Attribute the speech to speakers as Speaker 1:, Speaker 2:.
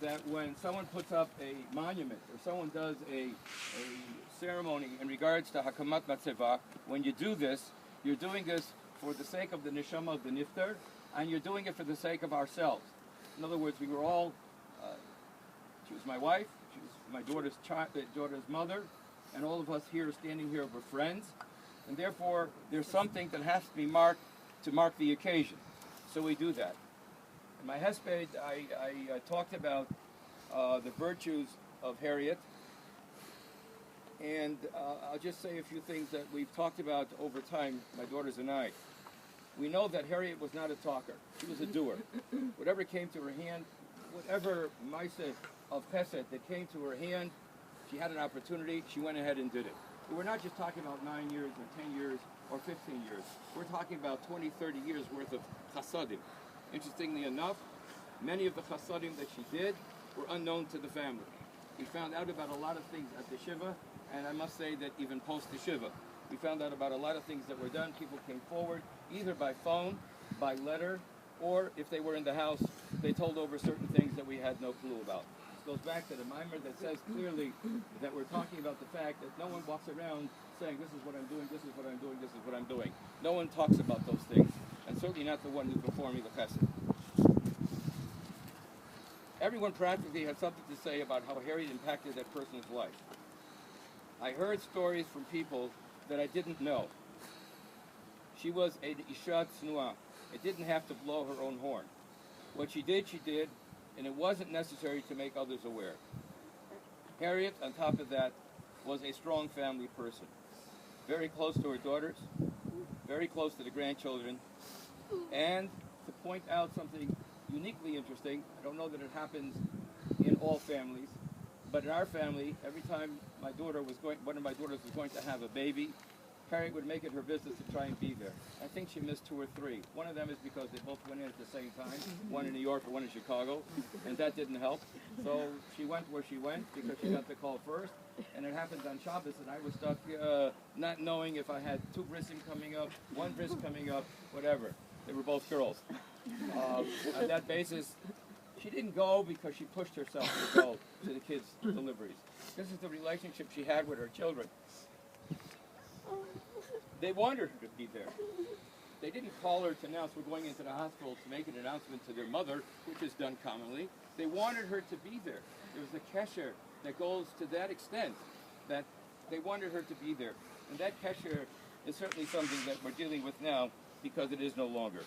Speaker 1: that when someone puts up a monument or someone does a ceremony in regards to Hakamat Matzeva, when you do this, you're doing this for the sake of the neshama of the nifter, and you're doing it for the sake of ourselves. In other words, we were all, she was my wife, she was my daughter's mother, and all of us here standing here were friends, and therefore there's something that has to be marked to mark the occasion. So we do that. In my hesped, I talked about the virtues of Harriet, and I'll just say a few things that we've talked about over time, my daughters and I. We know that Harriet was not a talker. She was a doer. Whatever came to her hand, whatever Maisa of Chesed that came to her hand, she had an opportunity, she went ahead and did it. But we're not just talking about 9 years or 10 years or 15 years. We're talking about 20, 30 years worth of chasadim. Interestingly enough, many of the chasadim that she did were unknown to the family. We found out about a lot of things at the Shiva, and I must say that even post the Shiva, we found out about a lot of things that were done. People came forward, either by phone, by letter, or if they were in the house, they told over certain things that we had no clue about. This goes back to the mimer that says clearly that we're talking about the fact that no one walks around saying, this is what I'm doing, this is what I'm doing, this is what I'm doing. No one talks about those things, and certainly not the one who's performing the chesed. Everyone practically had something to say about how Harriet impacted that person's life. I heard stories from people that I didn't know. She was a isha tznuah. It didn't have to blow her own horn. What she did, and it wasn't necessary to make others aware. Harriet, on top of that, was a strong family person. Very close to her daughters, very close to the grandchildren, and to point out something uniquely interesting, I don't know that it happens in all families, but in our family, every time one of my daughters was going to have a baby, Harriet would make it her business to try and be there. I think she missed 2 or 3. One of them is because they both went in at the same time, one in New York and one in Chicago, and that didn't help. So she went where she went because she got the call first, and it happened on Shabbos, and I was stuck not knowing if I had 2 brisim coming up, 1 bris coming up, whatever. They were both girls. On that basis, she didn't go because she pushed herself to go to the kids' deliveries. This is the relationship she had with her children. They wanted her to be there. They didn't call her to announce we're going into the hospital to make an announcement to their mother, which is done commonly. They wanted her to be there. There was a kesher that goes to that extent that they wanted her to be there. And that kesher is certainly something that we're dealing with now because it is no longer.